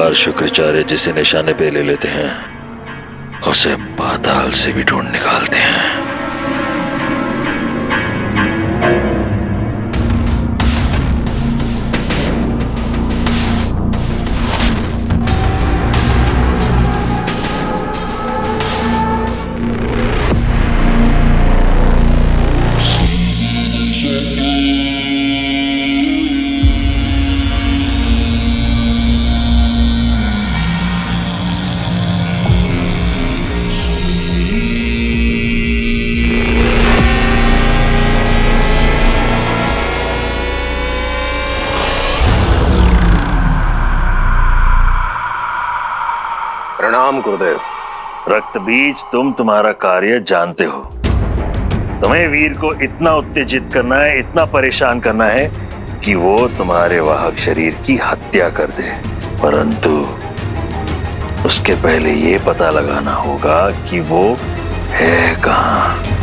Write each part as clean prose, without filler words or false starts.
कुमार शुक्राचार्य जिसे निशाने पे ले लेते हैं उसे पाताल से भी ढूंढ निकालते हैं। प्रणाम गुरुदेव। रक्त बीज, तुम तुम्हारा कार्य जानते हो। तुम्हें वीर को इतना उत्तेजित करना है, इतना परेशान करना है कि वो तुम्हारे वाहक शरीर की हत्या कर दे। परंतु उसके पहले ये पता लगाना होगा कि वो है कहां।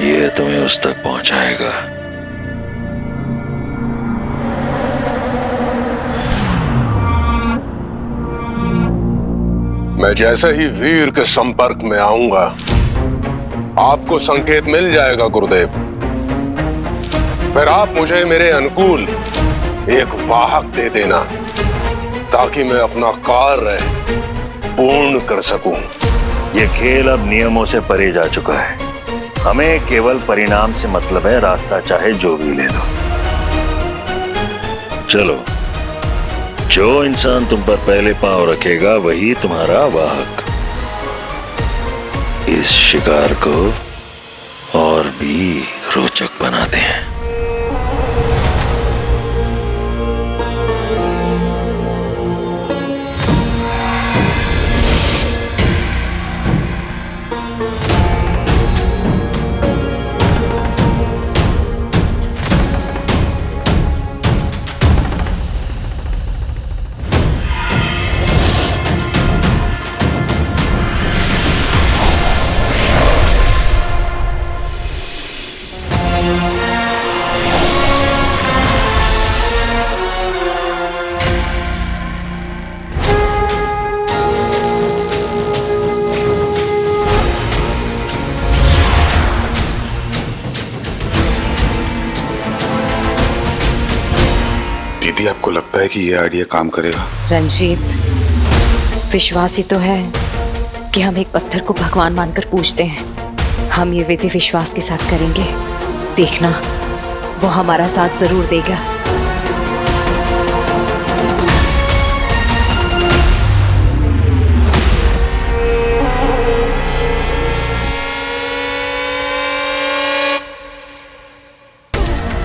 ये तुम्हें उस तक पहुंचाएगा। मैं जैसे ही वीर के संपर्क में आऊंगा आपको संकेत मिल जाएगा गुरुदेव। फिर आप मुझे मेरे अनुकूल एक वाहक दे देना ताकि मैं अपना कार्य पूर्ण कर सकूं। ये खेल अब नियमों से परे जा चुका है। हमें केवल परिणाम से मतलब है, रास्ता चाहे जो भी ले लो। चलो, जो इंसान तुम पर पहले पांव रखेगा वही तुम्हारा वाहक। इस शिकार को और भी रोचक बनाते हैं। दीदी, आपको लगता है कि ये आइडिया काम करेगा? रंजीत, विश्वास ही तो है कि हम एक पत्थर को भगवान मानकर पूजते हैं। हम ये विधि विश्वास के साथ करेंगे, देखना वो हमारा साथ जरूर देगा।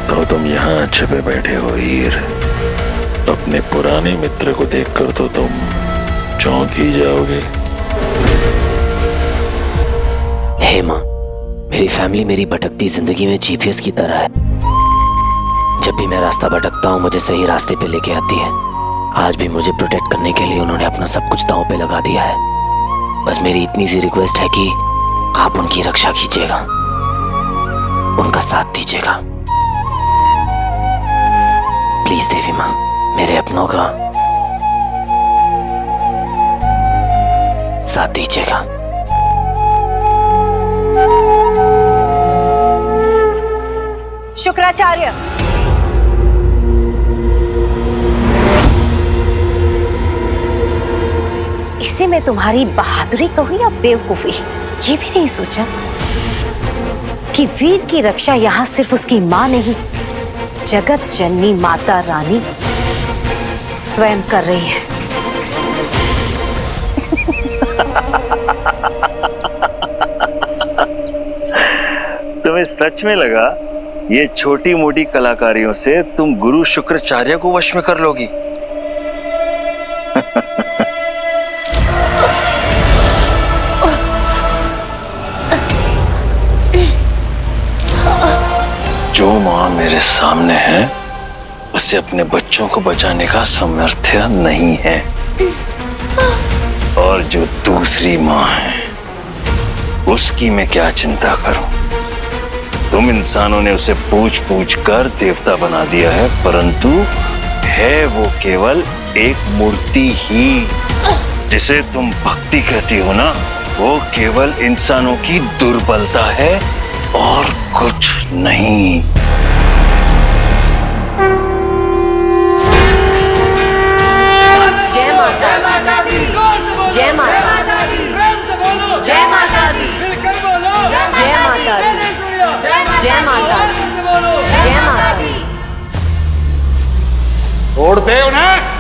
तो तुम यहाँ छिपे बैठे हो हीर। अपने पुराने मित्र को देखकर तो तुम चौंक ही जाओगे। हे माँ, मेरी फैमिली मेरी भटकती जिंदगी में जीपीएस की तरह है। जब भी मैं रास्ता भटकता हूँ मुझे सही रास्ते पे लेके आती है। आज भी मुझे प्रोटेक्ट करने के लिए उन्होंने अपना सब कुछ दांव पे लगा दिया है। बस मेरी इतनी सी रिक्वेस्ट है कि आप उनकी रक्षा कीजिएगा, उनका साथ दीजिएगा। प्लीज देवी माँ, मेरे अपनों का साथ दीजिएगा। शुक्राचार्य, इसी में तुम्हारी बहादुरी कहूं या बेवकूफी, ये भी नहीं सोचा कि वीर की रक्षा यहां सिर्फ उसकी मां नहीं, जगत जननी माता रानी स्वयं कर रही है। तुम्हें सच में लगा ये छोटी मोटी कलाकारियों से तुम गुरु शुक्राचार्य को वश में कर लोगी? जो मां मेरे सामने है उसे अपने बच्चों को बचाने का सामर्थ्य नहीं है, और जो दूसरी मां है उसकी मैं क्या चिंता करूं? तुम इंसानों ने उसे पूछ पूछ कर देवता बना दिया है, परंतु है वो केवल एक मूर्ति ही। जिसे तुम भक्ति कहती हो ना, वो केवल इंसानों की दुर्बलता है और कुछ नहीं। जय माता दी, जय माता दी, जय माता दी, जय माता दी, जय माता दी, जय माता दी। छोड़ दे उन्हें।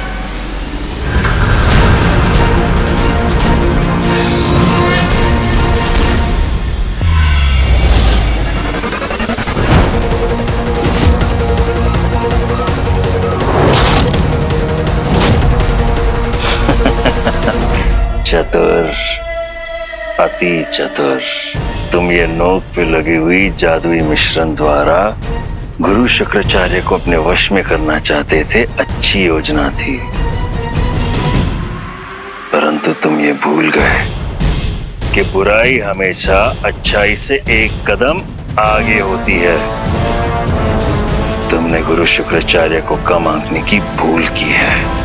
चतुर, अति चतुर। तुम ये नोक पे लगी हुई जादुई मिश्रण द्वारा गुरु शुक्राचार्य को अपने वश में करना चाहते थे। अच्छी योजना थी, परंतु तुम ये भूल गए कि बुराई हमेशा अच्छाई से एक कदम आगे होती है। तुमने गुरु शुक्राचार्य को कम आंकने की भूल की है।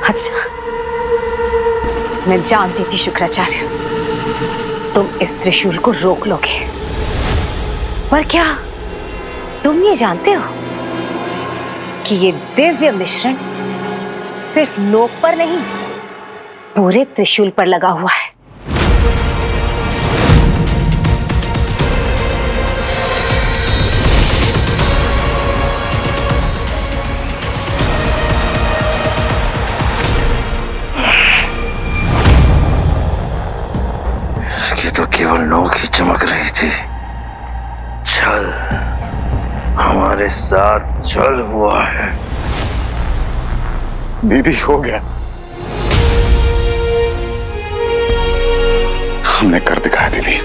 अच्छा, मैं जानती थी शुक्राचार्य तुम इस त्रिशूल को रोक लोगे, पर क्या तुम ये जानते हो कि ये दिव्य मिश्रण सिर्फ नोक पर नहीं, पूरे त्रिशूल पर लगा हुआ है। तो केवल नोक ही चमक रही थी। छल हमारे साथ छल हुआ है। दीदी हो गया, हमने कर दिखाया दीदी।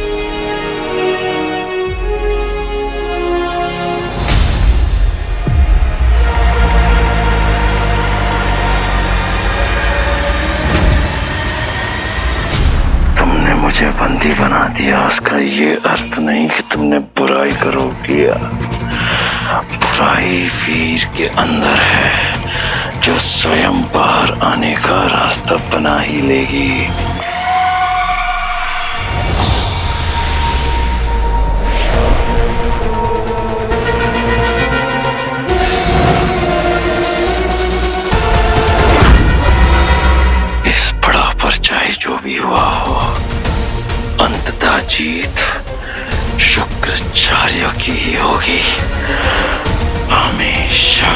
मुझे बंदी बना दिया, उसका ये अर्थ नहीं कि तुमने बुराई का रोक लिया। बुराई वीर के अंदर है, जो स्वयं बाहर आने का रास्ता बना ही लेगी। इस पड़ाव पर चाहे जो भी हुआ हो, अंततः जीत शुक्राचार्य की ही होगी, हमेशा।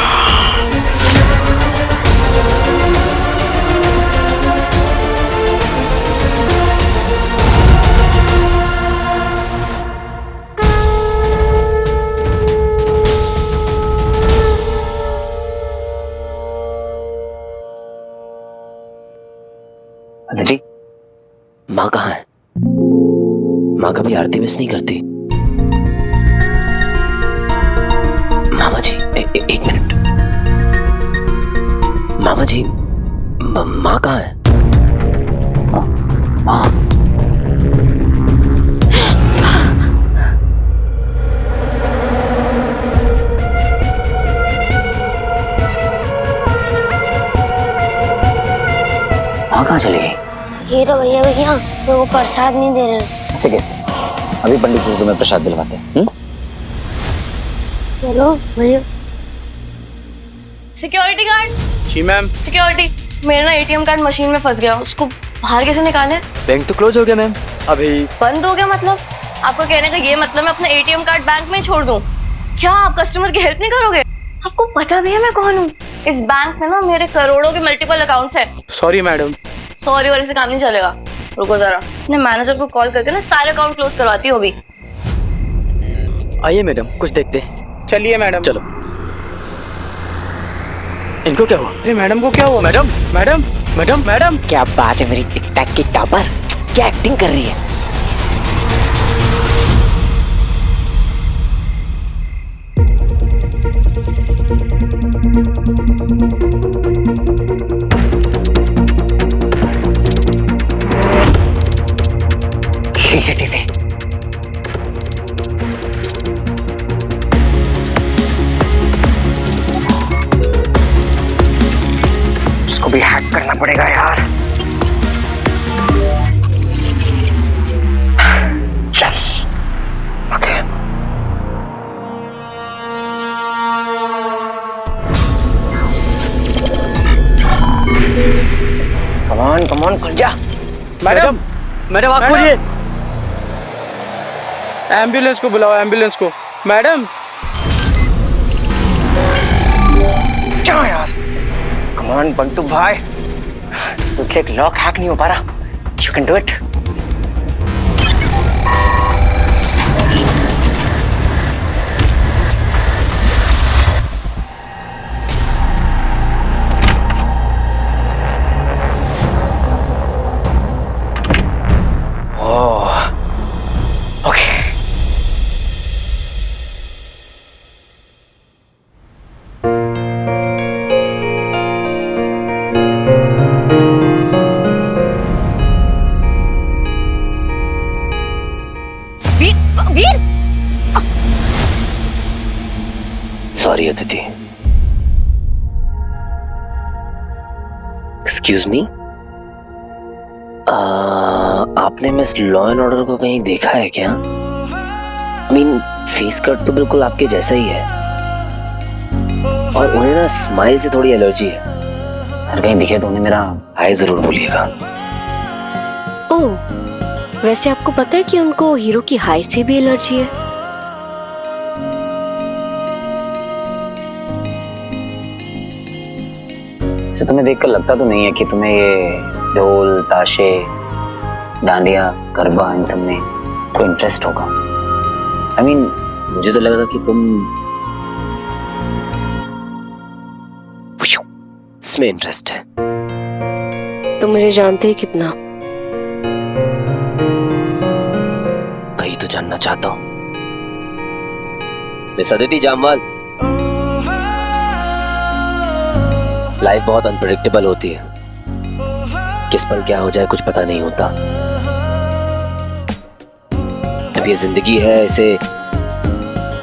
दीदी, माँ कहाँ है? माँ कभी आरती मिस नहीं करती। मामा जी, एक मिनट। मामा जी, माँ कहाँ है? माँ, माँ। माँ कहाँ चली गई? हीरो भैया वो प्रसाद नहीं दे रहे। ऐसे कैसे? अभी पंडित जी से तुम्हें प्रसाद दिलवाते हैं। चलो भैया। Security guard. जी मैम। सिक्योरिटी, मेरा ना एटीएम कार्ड मशीन में फंस गया, उसको बाहर कैसे निकाले? बैंक तो क्लोज हो गया मैम। अभी बंद हो गया मतलब? आपको कहने का ये मतलब मैं अपना एटीएम कार्ड बैंक में ही छोड़ दूं? क्या आप कस्टमर की हेल्प नहीं करोगे? आपको पता भी है मैं कौन हूँ? इस बैंक में ना मेरे करोड़ों के मल्टीपल अकाउंट्स हैं। Sorry madam. सॉरी और ऐसे काम नहीं चलेगा। रुको जरा, अपने मैनेजर को कॉल करके ना सारे अकाउंट क्लोज करवाती हूँ अभी। आइए मैडम, कुछ देखते हैं। चलिए मैडम। चलो। इनको क्या हुआ? अरे मैडम को क्या हुआ? Madam madam madam madam. क्या बात है मेरी टिक टैक की टॉपर, क्या एक्टिंग कर रही है? सीसीटीवी। इसको भी हैक करना पड़ेगा यार। Yes, okay. कम ऑन खुल जा। मैडम मैडम आप खोलिए। एम्बुलेंस को बुलाओ, एम्बुलेंस को। मैडम क्या यार, कम ऑन बंटू भाई, तुझसे एक लॉक हैक नहीं हो पा रहा। You can do it. Veer, sorry Aditi. Excuse me, आपने मिस लॉ एंड ऑर्डर को कहीं देखा है क्या? आई मीन फेस कट तो बिल्कुल आपके जैसा ही है और उन्हें ना स्माइल से थोड़ी एलर्जी है। अगर कहीं दिखे तो उन्हें मेरा हाय जरूर बोलिएगा। ओह, वैसे आपको पता है कि उनको हीरो की हाई से भी एलर्जी है? इसे तुम्हें देखकर लगता तो नहीं है कि तुम्हें ये ढोल, ताशे, डांडिया, गरबा इन सब में कोई इंटरेस्ट होगा। आई मीन मुझे तो लग रहा कि तुम इसमें इंटरेस्ट है। तो मुझे जानते ही कितना। वही तो जानना चाहता हूँ। मिस अदिति जामवाल, लाइफ बहुत अनप्रेडिक्टेबल होती है। किस पल क्या हो जाए कुछ पता नहीं होता। अब ये जिंदगी है, इसे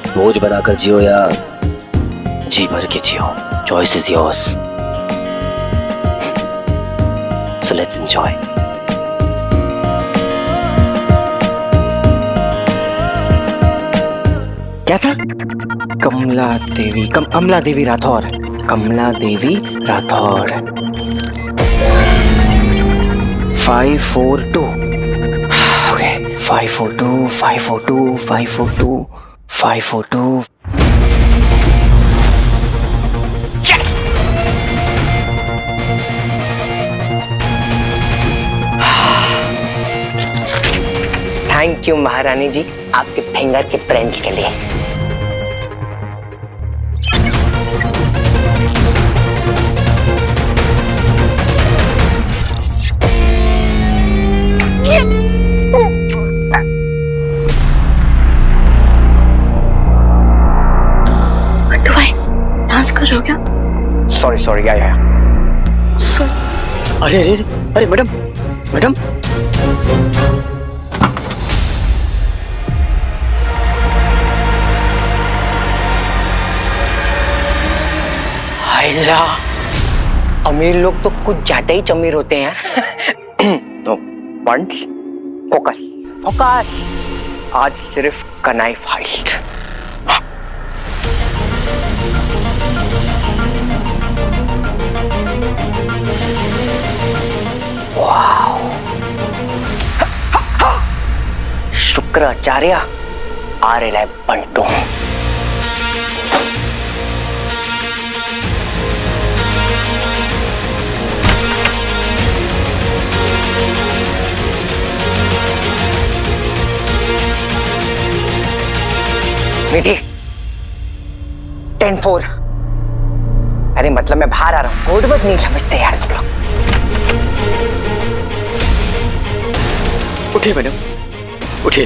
बोझ बनाकर जियो या जी भर के जियो, choice is yours. So let's enjoy. क्या था? Kamla Devi, Amla Devi Rathore. Kamla Devi Rathore. 542। Okay, 542, 542, 542, 542। Thank you महारानी जी, आपके फिंगर के प्रिंट्स के लिए। डांस कर रहे हो क्या? सॉरी आया। अरे अरे अरे मैडम, मैडम हायला, अमीर लोग तो कुछ ज्यादा ही अमीर होते हैं यार। तो पॉइंट्स, फोकस फोकस, आज सिर्फ कनाइफ हाइस्ट। शुक्राचार्य आर्य बंटू। मीठी 10-4। अरे मतलब मैं बाहर आ रहा हूँ, कोड वर्ड नहीं समझते यार तुम लोग। उठिए मैडम, उठिए।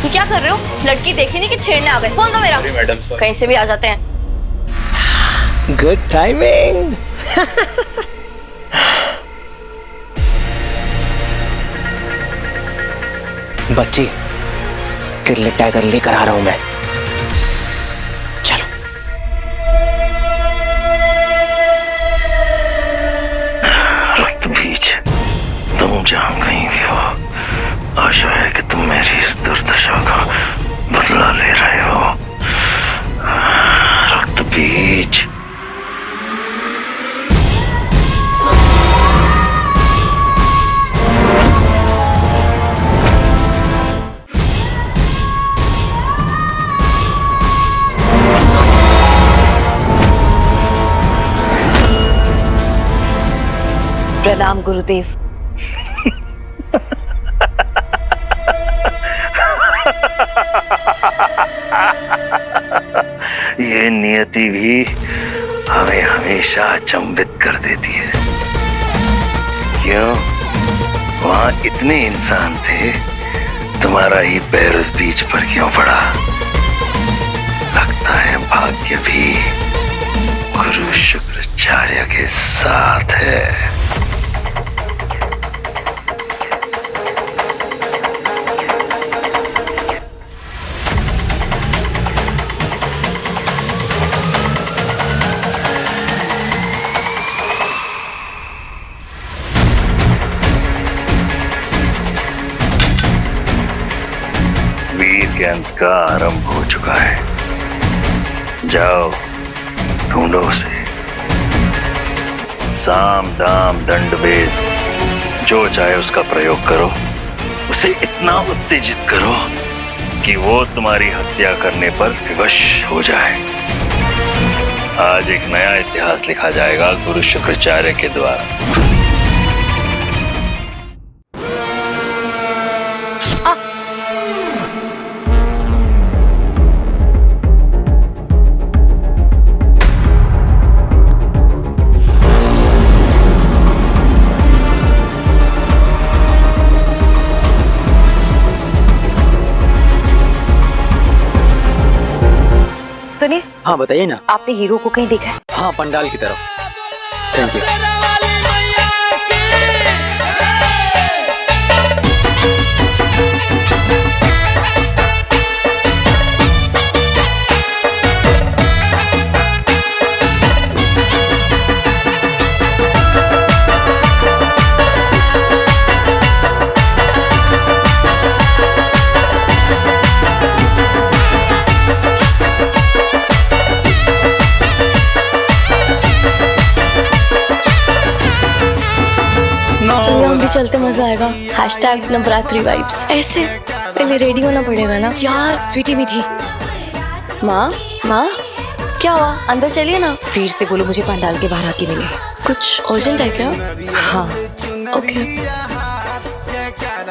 ये क्या कर रहे हो? लड़की देखी नहीं कि छेड़ने आ गए। फोन दो मेरा। मैडम कहीं से भी आ जाते हैं। Good timing. बच्ची, तेरे लिए टाइगर लेकर आ रहा हूं मैं। चलो। रक्त बीज, तुम जहां कहीं भी हो, आशा है कि तुम मेरी इस दुर्दशा का बदला ले रहे हो। रक्त बीज। प्रणाम गुरुदेव। ये नियति भी हमें हमेशा अचंभित कर देती है। क्यों? वहां इतने इंसान थे, तुम्हारा ही पैर उस बीच पर क्यों पड़ा? लगता है भाग्य भी गुरु शुक्राचार्य के साथ है। वीर के अंत का आरंभ हो चुका है। जाओ, ढूंढो उसे। साम दाम दंड भेद जो चाहे उसका प्रयोग करो। उसे इतना उत्तेजित करो कि वो तुम्हारी हत्या करने पर विवश हो जाए। आज एक नया इतिहास लिखा जाएगा गुरु शुक्राचार्य के द्वारा। सुनिए। हाँ बताइए ना। आपने हीरो को कहीं देखा है? हाँ, पंडाल की तरफ। Thank you. चलिए हम भी चलते, मजा आएगा। Hashtag Navratri vibes. ऐसे पहले रेडी होना पड़ेगा ना यार। स्वीटी मीठी। माँ माँ, क्या हुआ? अंदर चलिए ना। वीर से बोलो मुझे पंडाल के बाहर आके मिले। कुछ अर्जेंट है क्या? हाँ। ओके,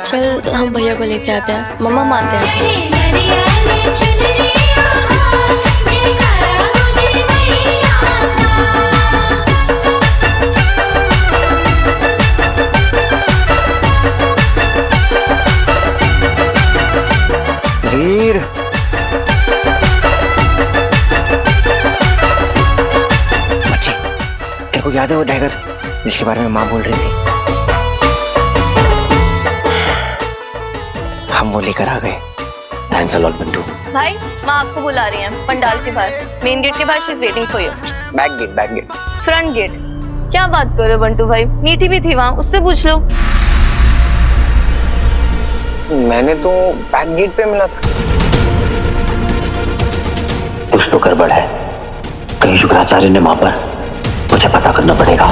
चल हम भैया को लेके आते हैं। मम्मा मानते हैं। वीर, बच्ची, तेरे को याद है वो टाइगर जिसके बारे में माँ बोल रही थी? हम वो लेकर आ गए। Thanks a lot Bantu. भाई, माँ आपको बुला रही हैं पंडाल के बाहर, मेन गेट के बाहर। She is waiting for you. Back gate, back gate. Front gate. क्या बात कर रहे हो बंटू भाई? मीठी भी थी वहाँ, उससे पूछ लो। मैंने तो बैक गेट पे मिला था। कुछ तो गड़बड़ है। कहीं शुक्राचार्य ने वहां पर, मुझे पता करना पड़ेगा।